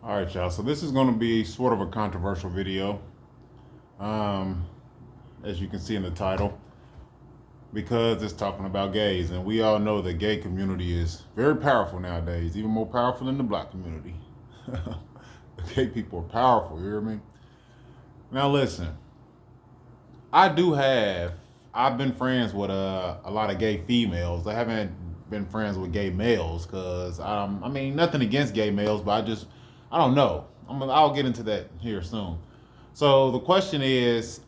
All right, y'all. So this is going to be sort of a controversial video, um, as you can see in the title, because it's talking about gays, and we all know the gay community is very powerful nowadays, even more powerful than the black community. The gay people are powerful. You hear me? Now listen, I do have. I've been friends with a lot of gay females. I haven't been friends with gay males because I mean nothing against gay males, but I don't know. I'll get into that here soon. So the question is,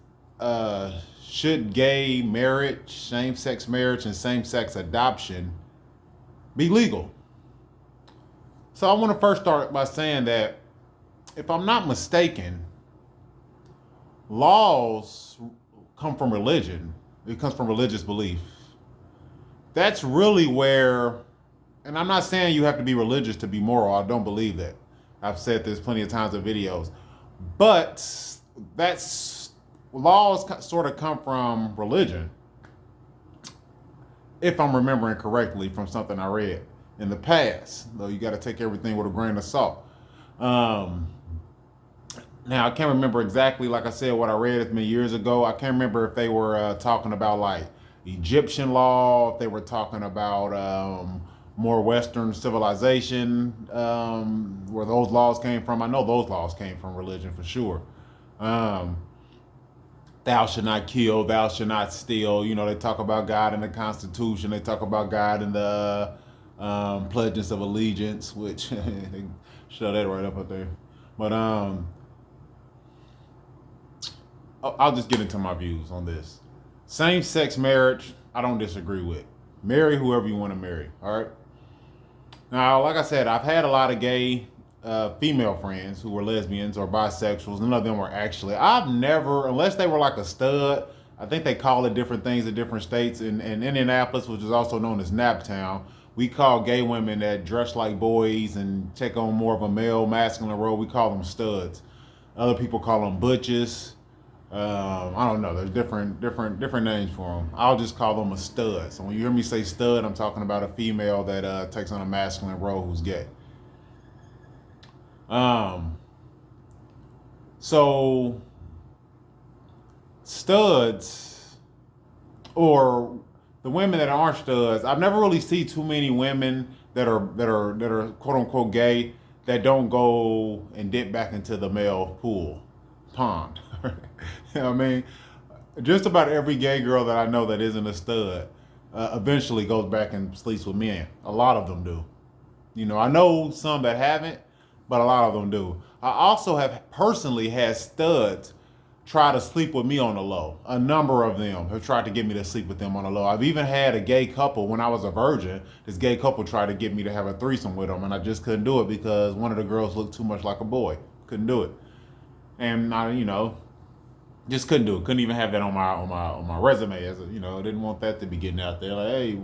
should gay marriage, same-sex marriage, and same-sex adoption be legal? So I want to first start by saying that if I'm not mistaken, laws come from religion. It comes from religious belief. That's really where, and I'm not saying you have to be religious to be moral. I don't believe that. I've said this plenty of times in videos. But that's laws sort of come from religion, if I'm remembering correctly from something I read in the past. Though you got to take everything with a grain of salt. Um, Now I can't remember exactly, like I said, what I read many years ago. I can't remember if they were talking about like Egyptian law, if they were talking about more Western civilization, where those laws came from. I know those laws came from religion for sure. Um, Thou shalt not kill, thou shalt not steal. You know, they talk about God in the Constitution. They talk about God in the pledges of allegiance, which they show that right up there. But I'll just get into my views on this. Same sex marriage, I don't disagree with. Marry whoever you want to marry. All right. Now, like I said, I've had a lot of gay female friends who were lesbians or bisexuals. None of them were actually. I've never, unless they were like a stud. I think they call it different things in different states. In Indianapolis, which is also known as Naptown, we call gay women that dress like boys and take on more of a male masculine role. We call them studs. Other people call them butches. I don't know. There's different names for them. I'll just call them a stud. So when you hear me say stud, I'm talking about a female that takes on a masculine role who's gay. Um, so studs or the women that aren't studs, I've never really seen too many women that are quote unquote gay that don't go and dip back into the male pool pond. You know what I mean? Just about every gay girl that I know that isn't a stud eventually goes back and sleeps with men. A lot of them do. You know, I know some that haven't, but a lot of them do. I also have personally had studs try to sleep with me on the low. A number of them have tried to get me to sleep with them on the low. I've even had a gay couple when I was a virgin. This gay couple tried to get me to have a threesome with them, and I just couldn't do it because one of the girls looked too much like a boy. Couldn't do it, and I, just couldn't do it. Couldn't even have that on my resume. As a, didn't want that to be getting out there. Like, hey,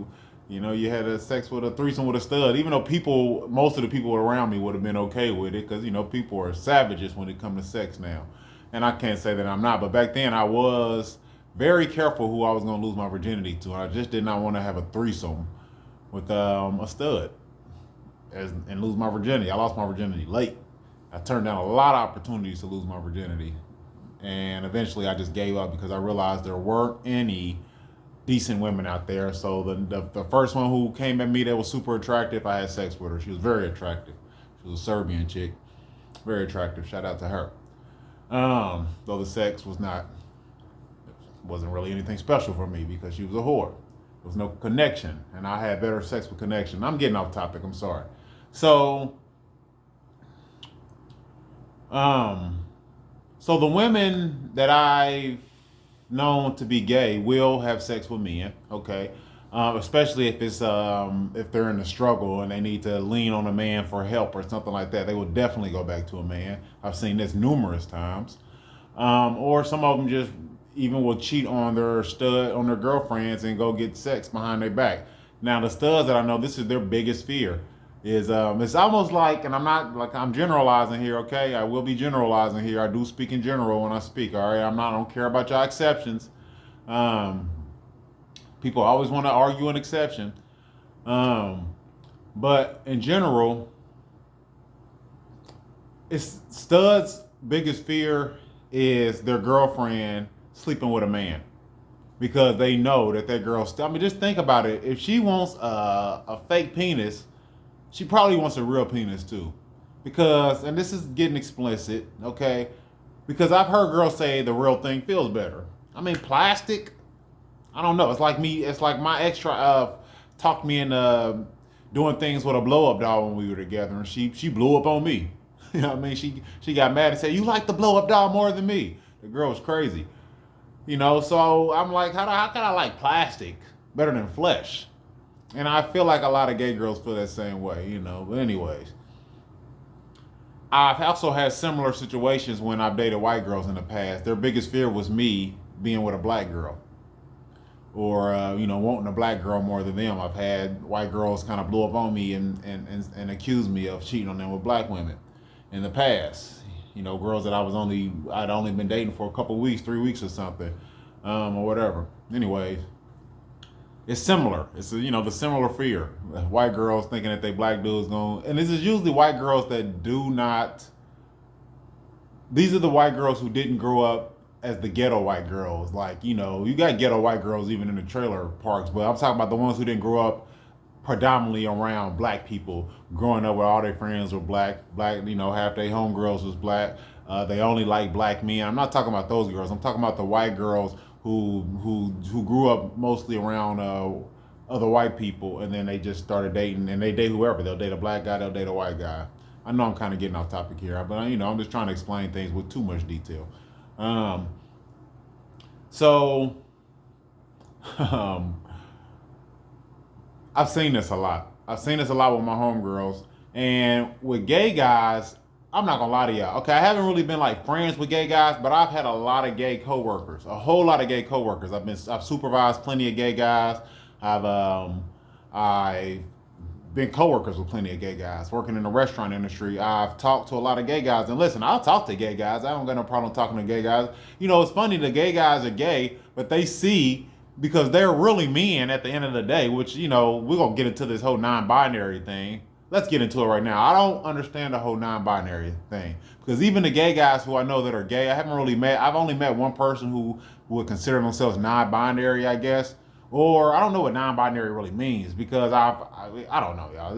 you had a sex with a threesome with a stud. Even though most of the people around me would have been okay with it, because people are savages when it comes to sex now. And I can't say that I'm not, but back then I was very careful who I was going to lose my virginity to. And I just did not want to have a threesome with a stud and lose my virginity. I lost my virginity late. I turned down a lot of opportunities to lose my virginity, and eventually I just gave up because I realized there weren't any decent women out there. So the first one who came at me that was super attractive, I had sex with her. She was very attractive. She was a Serbian chick, very attractive. Shout out to her. Though the sex wasn't really anything special for me because she was a whore. There was no connection, and I had better sex with connection. I'm getting off topic. I'm sorry. So, um, so the women that I've known to be gay will have sex with men, okay? Especially if they're in a struggle and they need to lean on a man for help or something like that, they will definitely go back to a man. I've seen this numerous times. Or some of them just even will cheat on their girlfriends and go get sex behind their back. Now the studs that I know, this is their biggest fear. Is it's almost like, and I'm not like I'm generalizing here, okay? I will be generalizing here. I do speak in general when I speak, all right? I don't care about your exceptions. Um, People always want to argue an exception. Um, but in general, it's studs' biggest fear is their girlfriend sleeping with a man because they know that that girl. I mean, just think about it. If she wants a fake penis, she probably wants a real penis too. Because, and this is getting explicit, okay? Because I've heard girls say the real thing feels better. I mean, plastic. I don't know. It's like me. It's like my ex talked me into doing things with a blow up doll when we were together, and she blew up on me. You know what I mean? She got mad and said, "You like the blow up doll more than me." The girl was crazy. You know, so I'm like, how can I like plastic better than flesh? And I feel like a lot of gay girls feel that same way, you know. But anyways, I've also had similar situations when I've dated white girls in the past. Their biggest fear was me being with a black girl, or wanting a black girl more than them. I've had white girls kind of blow up on me and accuse me of cheating on them with black women in the past. You know, girls that I'd only been dating for a couple of weeks, 3 weeks or something, or whatever. Anyways, it's similar. It's the similar fear. White girls thinking that they black dudes going, and this is usually white girls that do not. These are the white girls who didn't grow up as the ghetto white girls. Like, you got ghetto white girls even in the trailer parks, but I'm talking about the ones who didn't grow up predominantly around black people, growing up where all their friends were black, half their homegirls was black. They only like black men. I'm not talking about those girls. I'm talking about the white girls who grew up mostly around other white people, and then they just started dating, and they date whoever. They'll date a black guy, they'll date a white guy. I know I'm kind of getting off topic here, but I'm just trying to explain things with too much detail. So I've seen this a lot. I've seen this a lot with my homegirls. And with gay guys, I'm not gonna lie to y'all. Okay, I haven't really been like friends with gay guys, but I've had a lot of gay coworkers, a whole lot of gay coworkers. I've supervised plenty of gay guys. I've been coworkers with plenty of gay guys. Working in the restaurant industry, I've talked to a lot of gay guys. And listen, I'll talk to gay guys. I don't got no problem talking to gay guys. It's funny, the gay guys are gay, but they see, because they're really men at the end of the day, which, we're going to get into this whole non-binary thing. Let's get into it right now. I don't understand the whole non-binary thing, because even the gay guys who I know that are gay, I've only met one person who would consider themselves non-binary, I guess. Or I don't know what non-binary really means, because I don't know, y'all.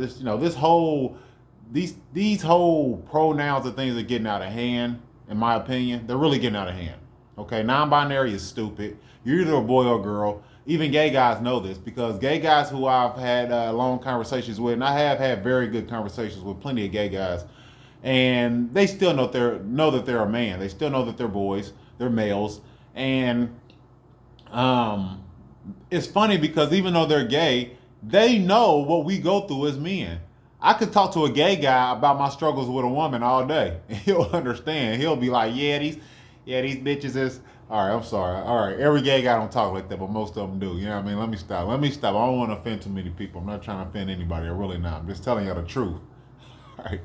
These whole pronouns and things are getting out of hand, in my opinion. They're really getting out of hand. Okay, non-binary is stupid. You're either a boy or girl. Even gay guys know this, because gay guys who I've had long conversations with, and I have had very good conversations with plenty of gay guys, and they still know that they're a man. They still know that they're boys, they're males, and it's funny because even though they're gay, they know what we go through as men. I could talk to a gay guy about my struggles with a woman all day, and he'll understand. He'll be like, these bitches is. All right, I'm sorry. All right, every gay guy don't talk like that, but most of them do. You know what I mean? Let me stop. I don't want to offend too many people. I'm not trying to offend anybody. I'm really not. I'm just telling you the truth. All right.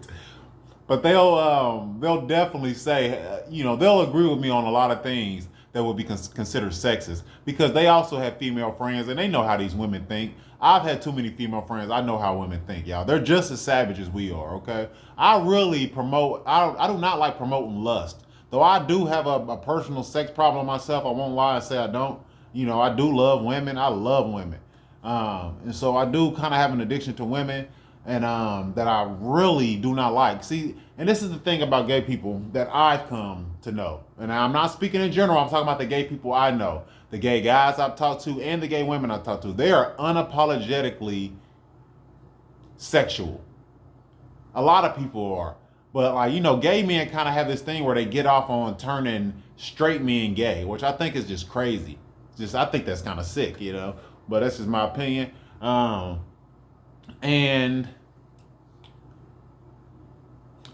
But they'll definitely say, they'll agree with me on a lot of things that would be considered sexist, because they also have female friends and they know how these women think. I've had too many female friends. I know how women think, y'all. They're just as savage as we are, okay? I do not like promoting lust. Though I do have a personal sex problem myself. I won't lie and say I don't. I do love women. I love women. And so I do kind of have an addiction to women, and that I really do not like. See, and this is the thing about gay people that I've come to know. And I'm not speaking in general. I'm talking about the gay people I know. The gay guys I've talked to and the gay women I've talked to. They are unapologetically sexual. A lot of people are. But gay men kind of have this thing where they get off on turning straight men gay, which I think is just crazy. I think that's kind of sick, But that's just my opinion. And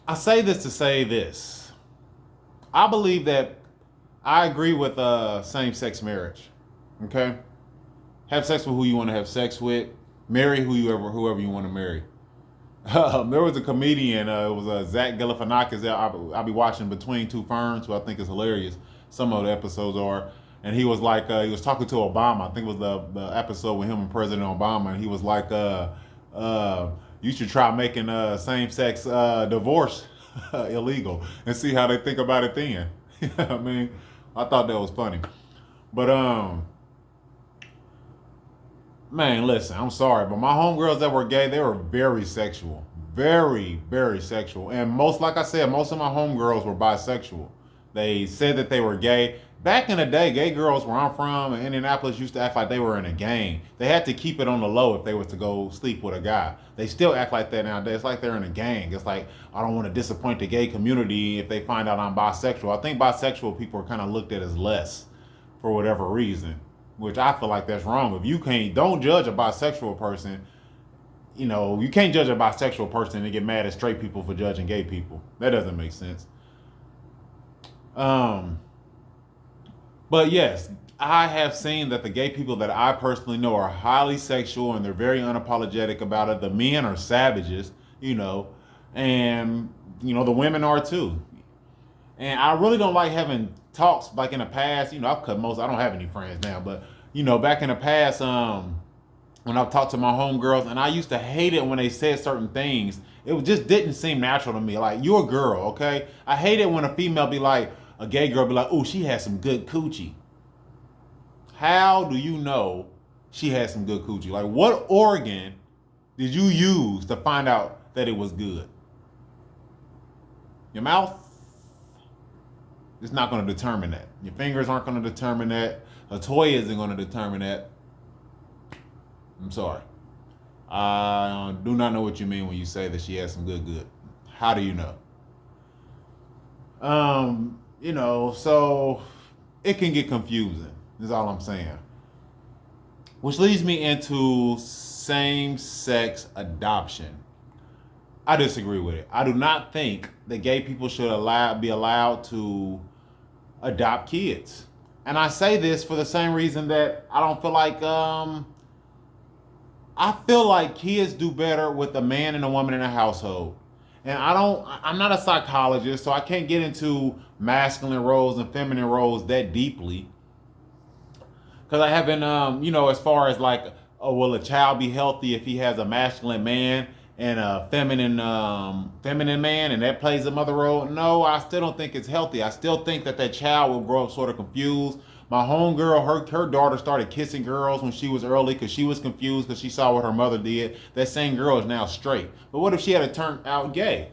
I say this to say this. I believe that I agree with same-sex marriage. Okay? Have sex with who you want to have sex with. Marry whoever you want to marry. There was a comedian, it was Zach Galifianakis. I'll be watching Between Two Ferns, who I think is hilarious. Some of the episodes are. And he was like, he was talking to Obama. I think it was the episode with him and President Obama. And he was like, you should try making same-sex divorce illegal and see how they think about it then. I mean, I thought that was funny. But man, listen, I'm sorry, but my homegirls that were gay, they were very sexual. Very, very sexual. And most, like I said, most of my homegirls were bisexual. They said that they were gay. Back in the day, gay girls where I'm from in Indianapolis used to act like they were in a gang. They had to keep it on the low if they was to go sleep with a guy. They still act like that nowadays. It's like they're in a gang. It's like, I don't want to disappoint the gay community if they find out I'm bisexual. I think bisexual people are kind of looked at as less for whatever reason, which I feel like that's wrong. If you can't, don't judge a bisexual person. You know, you can't judge a bisexual person and get mad at straight people for judging gay people. That doesn't make sense. Um, but yes, I have seen that the gay people that I personally know are highly sexual and they're very unapologetic about it. The men are savages, you know, and the women are too. And I really don't like having talks like in the past. I've cut most. I don't have any friends now, but back in the past, when I've talked to my homegirls, and I used to hate it when they said certain things. It just didn't seem natural to me. Like, you're a girl, okay? I hate it when a female be like, a gay girl be like, oh, she has some good coochie. How do you know she has some good coochie? Like, what organ did you use to find out that it was good? Your mouth? It's not going to determine that. Your fingers aren't going to determine that. A toy isn't going to determine that. I'm sorry. I do not know what you mean when you say that she has some good. How do you know? So it can get confusing, is all I'm saying. Which leads me into same-sex adoption. I disagree with it. I do not think that gay people should be allowed to adopt kids. And I say this for the same reason that I don't feel like I feel like kids do better with a man and a woman in a household. And I'm not a psychologist, so I can't get into masculine roles and feminine roles that deeply. Because I haven't, as far as like, will a child be healthy if he has a masculine man and a feminine man, and that plays a mother role? No, I still don't think it's healthy. I still think that child will grow up sort of confused. My homegirl, her daughter started kissing girls when she was early because she was confused because she saw what her mother did. That same girl is now straight. But what if she had turned out gay?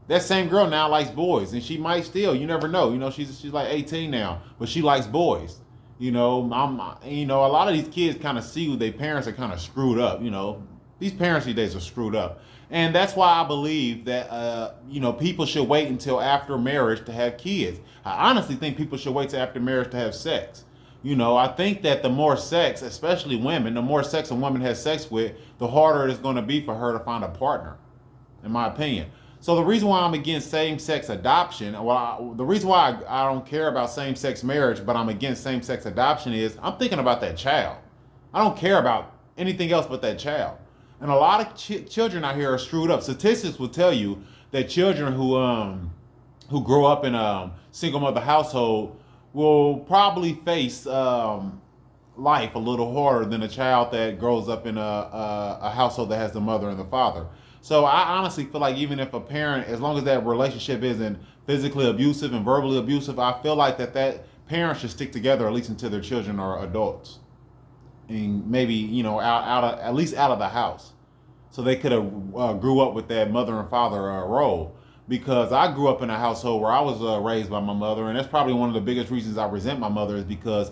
That same girl now likes boys, and she might still. You never know. She's like 18 now, but she likes boys. A lot of these kids kind of see their parents are kind of screwed up. These parents these days are screwed up. And that's why I believe that, people should wait until after marriage to have kids. I honestly think people should wait till after marriage to have sex. I think that the more sex, especially women, the more sex a woman has sex with, the harder it is going to be for her to find a partner, in my opinion. So the reason why I'm against same-sex adoption, the reason why I don't care about same-sex marriage, but I'm against same-sex adoption is I'm thinking about that child. I don't care about anything else but that child. And a lot of children out here are screwed up. Statistics will tell you that children who grow up in a single mother household will probably face life a little harder than a child that grows up in a household that has the mother and the father. So I honestly feel like even if a parent, as long as that relationship isn't physically abusive and verbally abusive, I feel like that parent should stick together at least until their children are adults. And maybe, at least out of the house. So they could have grew up with that mother and father role. Because I grew up in a household where I was raised by my mother, and that's probably one of the biggest reasons I resent my mother is because,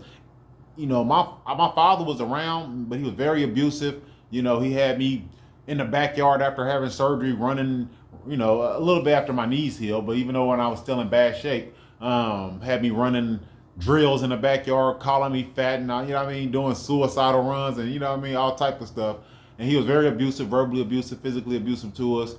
my father was around, but he was very abusive. He had me in the backyard after having surgery, running, a little bit after my knees healed, but even though when I was still in bad shape, had me running drills in the backyard, calling me fat and, doing suicidal runs and, all type of stuff. And he was very abusive, verbally abusive, physically abusive to us.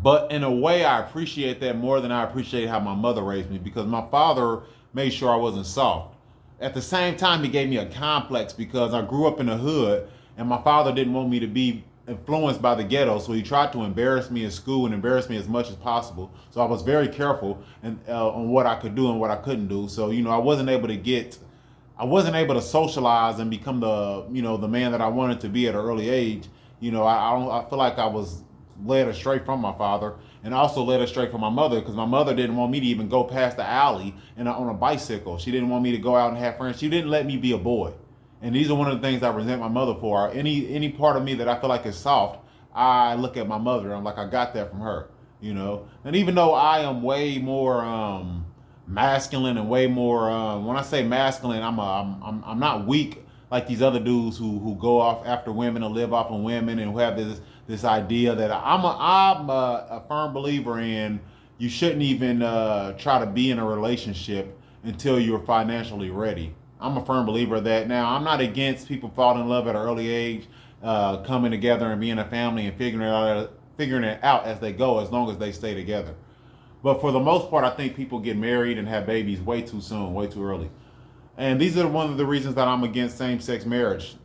But in a way, I appreciate that more than I appreciate how my mother raised me because my father made sure I wasn't soft. At the same time, he gave me a complex because I grew up in the hood and my father didn't want me to be influenced by the ghetto, so he tried to embarrass me in school and embarrass me as much as possible. So I was very careful on what I could do and what I couldn't do. So I wasn't able to socialize and become the man that I wanted to be at an early age. I feel like I was led astray from my father, and also led astray from my mother, because my mother didn't want me to even go past the alley on a bicycle. She didn't want me to go out and have friends. She didn't let me be a boy. And these are one of the things I resent my mother for. Any part of me that I feel like is soft, I look at my mother. I'm like, I got that from her, you know. And even though I am way more masculine and way more, when I say masculine, I'm not weak like these other dudes who go off after women and live off of women and who have this idea that I'm a firm believer in. You shouldn't even try to be in a relationship until you're financially ready. I'm a firm believer of that. Now, I'm not against people falling in love at an early age, coming together and being a family and figuring it out as they go, as long as they stay together. But for the most part, I think people get married and have babies way too soon, way too early. And these are one of the reasons that I'm against same-sex marriage.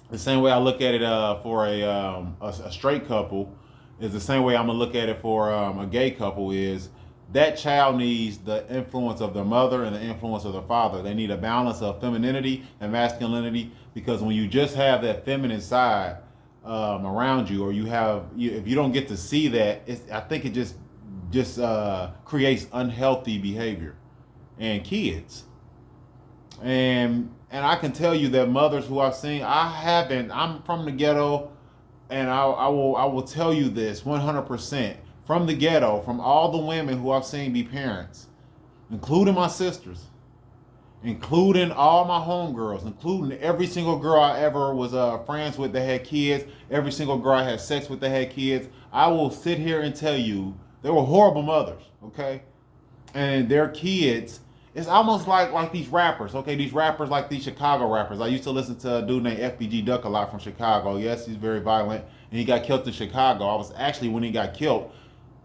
The same way I look at it for a straight couple is the same way I'm gonna look at it for a gay couple. Is that child needs the influence of their mother and the influence of their father. They need a balance of femininity and masculinity, because when you just have that feminine side around you, or if you don't get to see that, I think it just creates unhealthy behavior and kids. And I can tell you that mothers who I've seen, I'm from the ghetto, and I will tell you this 100%, from the ghetto, from all the women who I've seen be parents, including my sisters, including all my homegirls, including every single girl I ever was friends with that had kids, every single girl I had sex with that had kids. I will sit here and tell you they were horrible mothers, okay? And their kids, it's almost like these rappers, okay? These rappers, like these Chicago rappers. I used to listen to a dude named FBG Duck a lot from Chicago. Yes, he's very violent, and he got killed in Chicago. I was actually, when he got killed,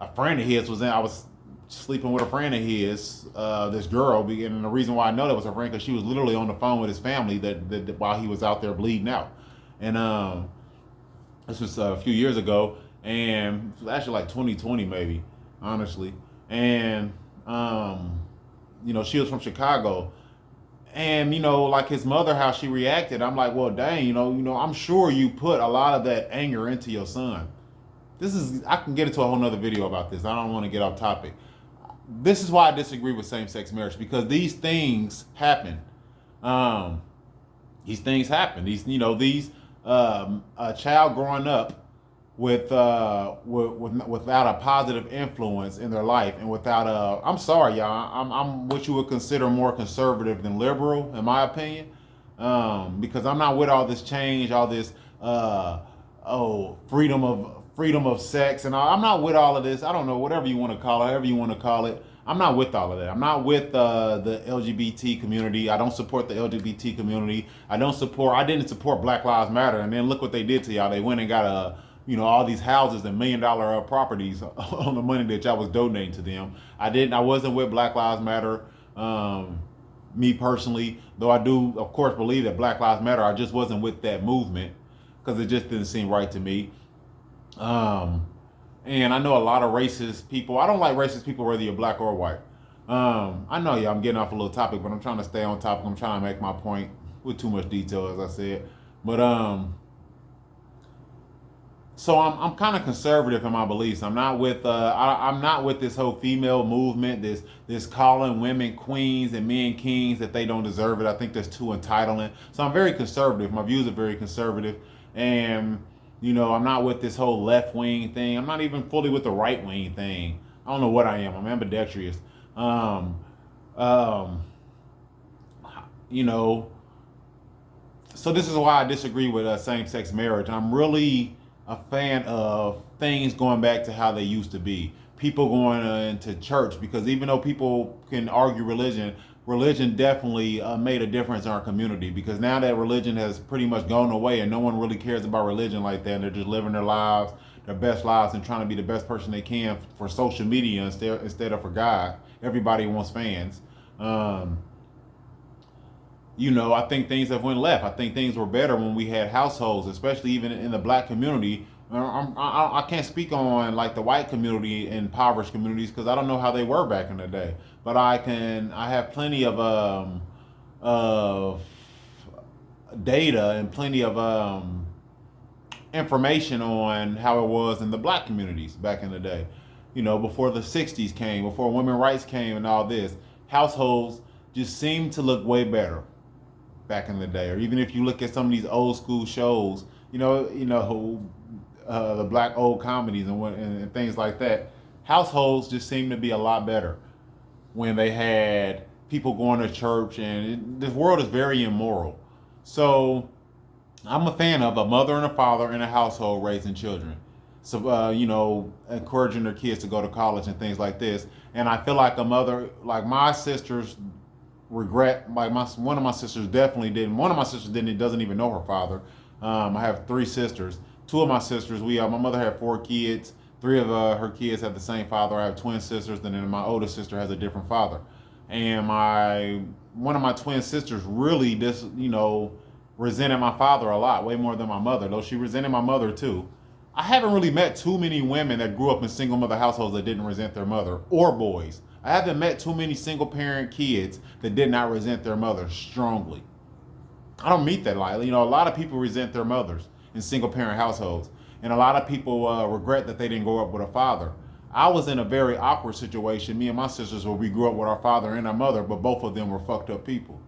a friend of his I was sleeping with a friend of his, this girl, and the reason why I know that was her friend, because she was literally on the phone with his family that while he was out there bleeding out. And this was a few years ago, and it was actually like 2020 maybe, honestly. And she was from Chicago, and like his mother, how she reacted, I'm like, well, dang, I'm sure you put a lot of that anger into your son. I can get into a whole nother video about this. I don't want to get off topic. This is why I disagree with same-sex marriage, because these things happen. These things happen. A child growing up without a positive influence in their life, and I'm sorry, y'all, I'm what you would consider more conservative than liberal, in my opinion, because I'm not with all this change, all this freedom of sex, and I'm not with all of this. I don't know, whatever you want to call it, however you want to call it. I'm not with all of that. I'm not with the LGBT community. I don't support the LGBT community. I didn't support Black Lives Matter, and then look what they did to y'all. They went and got all these houses and $1 million properties on the money that y'all was donating to them. I wasn't with Black Lives Matter, me personally, though I do, of course, believe that Black Lives Matter. I just wasn't with that movement because it just didn't seem right to me. And I know a lot of racist people. I don't like racist people whether you're black or white. I know, I'm getting off a little topic, but I'm trying to stay on topic. I'm trying to make my point with too much detail, as I said. But so I'm kind of conservative in my beliefs. I'm not with I'm not with this whole female movement, this calling women queens and men kings that they don't deserve it. I think that's too entitling. So I'm very conservative. My views are very conservative, and I'm not with this whole left wing thing. I'm not even fully with the right wing thing. I don't know what I am. I'm ambidextrous. So this is why I disagree with same-sex marriage. I'm really a fan of things going back to how they used to be. People going into church, because even though people can argue religion definitely made a difference in our community, because now that religion has pretty much gone away and no one really cares about religion like that, and they're just living their lives, their best lives, and trying to be the best person they can for social media instead of for God. Everybody wants fans. I think things have went left. I think things were better when we had households, especially even in the black community. I can't speak on like the white community and impoverished communities, because I don't know how they were back in the day. But I have plenty of data and plenty of information on how it was in the black communities back in the day. You know, before the 60s came, before women's rights came and all this, households just seemed to look way better back in the day. Or even if you look at some of these old school shows, the black old comedies and things like that, households just seem to be a lot better when they had people going to church, and this world is very immoral. So I'm a fan of a mother and a father in a household raising children. So, encouraging their kids to go to college and things like this. And I feel like a mother, like my sisters regret, like one of my sisters definitely didn't. One of my sisters doesn't even know her father. I have three sisters. Two of my sisters, my mother had four kids. Three of her kids have the same father. I have twin sisters, and then my oldest sister has a different father. And one of my twin sisters really resented my father a lot, way more than my mother, though she resented my mother too. I haven't really met too many women that grew up in single mother households that didn't resent their mother, or boys. I haven't met too many single parent kids that did not resent their mother strongly. I don't meet that lightly. A lot of people resent their mothers in single parent households, and a lot of people regret that they didn't grow up with a father. I was in a very awkward situation, me and my sisters, where we grew up with our father and our mother, but both of them were fucked up people.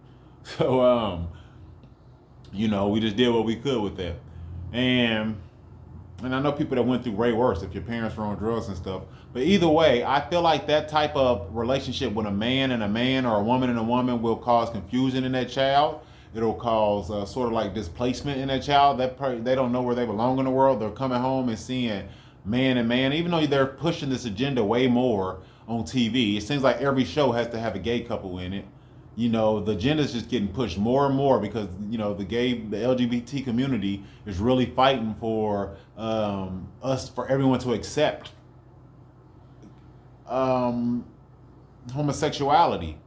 So, we just did what we could with that. And I know people that went through way worse if your parents were on drugs and stuff. But either way, I feel like that type of relationship with a man and a man, or a woman and a woman, will cause confusion in that child. It'll cause sort of like displacement in that child. They don't know where they belong in the world. They're coming home and seeing man and man, even though they're pushing this agenda way more on TV. It seems like every show has to have a gay couple in it. The agenda is just getting pushed more and more because, the LGBT community is really fighting for for everyone to accept homosexuality.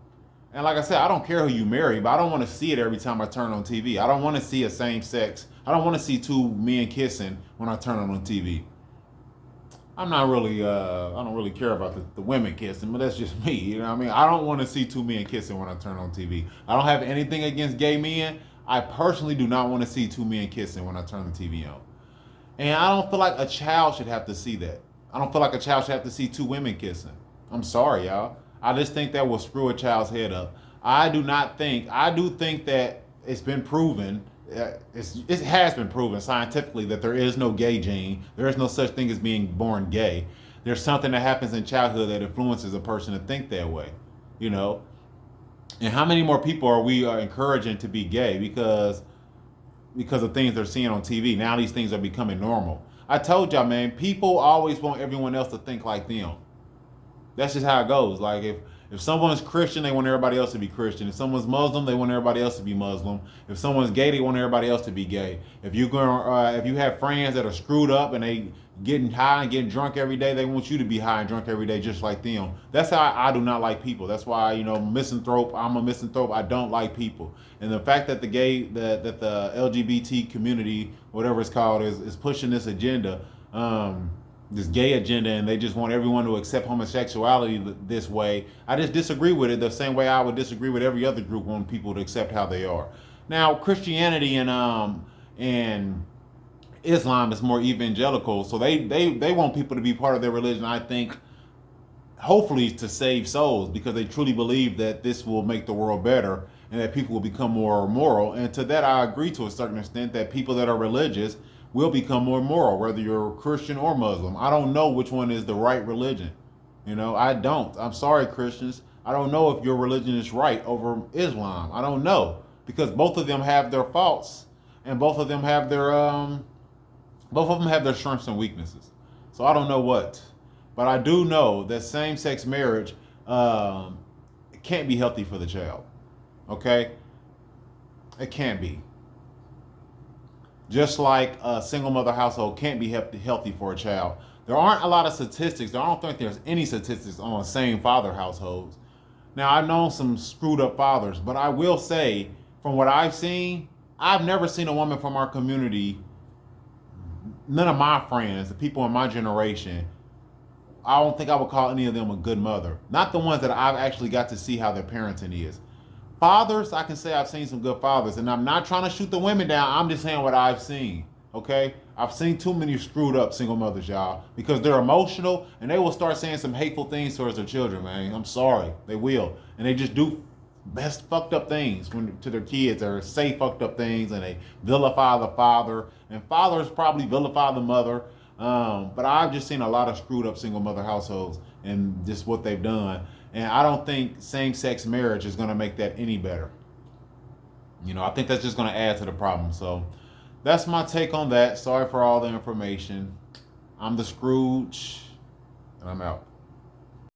And like I said, I don't care who you marry, but I don't want to see it every time I turn on TV. I don't want to see a same sex. I don't want to see two men kissing when I turn on TV. I'm not really, I don't really care about the women kissing, but that's just me. You know what I mean? I don't want to see two men kissing when I turn on TV. I don't have anything against gay men. I personally do not want to see two men kissing when I turn the TV on. And I don't feel like a child should have to see that. I don't feel like a child should have to see two women kissing. I'm sorry, y'all. I just think that will screw a child's head up. I do think that it's been proven, it has been proven scientifically that there is no gay gene. There is no such thing as being born gay. There's something that happens in childhood that influences a person to think that way, And how many more people are we encouraging to be gay because of things they're seeing on TV? Now these things are becoming normal. I told y'all, man, people always want everyone else to think like them. That's just how it goes. Like if someone's Christian, they want everybody else to be Christian. If someone's Muslim, they want everybody else to be Muslim. If someone's gay, they want everybody else to be gay. If you have friends that are screwed up and they getting high and getting drunk every day, they want you to be high and drunk every day just like them. That's how I do not like people. That's why, misanthrope. I'm a misanthrope. I don't like people. And the fact that the LGBT community, whatever it's called, is pushing this agenda, this gay agenda, and they just want everyone to accept homosexuality this way. I just disagree with it the same way I would disagree with every other group wanting people to accept how they are. Now, Christianity and Islam is more evangelical, so they want people to be part of their religion, I think, hopefully to save souls, because they truly believe that this will make the world better and that people will become more moral. And to that I agree to a certain extent, that people that are religious will become more moral, whether you're Christian or Muslim. I don't know which one is the right religion. I don't. I'm sorry, Christians. I don't know if your religion is right over Islam. I don't know, because both of them have their faults, and both of them have their strengths and weaknesses. So I don't know what, but I do know that same-sex marriage can't be healthy for the child. Okay, it can't be. Just like a single mother household can't be healthy for a child. There aren't a lot of statistics. I don't think there's any statistics on same father households. Now, I've known some screwed up fathers, but I will say, from what I've seen, I've never seen a woman from our community, none of my friends, the people in my generation, I don't think I would call any of them a good mother. Not the ones that I've actually got to see how their parenting is. Fathers, I can say I've seen some good fathers, and I'm not trying to shoot the women down. I'm just saying what I've seen, okay? I've seen too many screwed up single mothers, y'all, because they're emotional and they will start saying some hateful things towards their children, man. I'm sorry, they will, and they just do best fucked up things when to their kids, or say fucked up things, and they vilify the father, and fathers probably vilify the mother. But I've just seen a lot of screwed up single mother households and just what they've done, and I don't think same sex marriage is going to make that any better. I think that's just going to add to the problem. So that's my take on that. Sorry for all the information. I'm the Scrooge, and I'm out.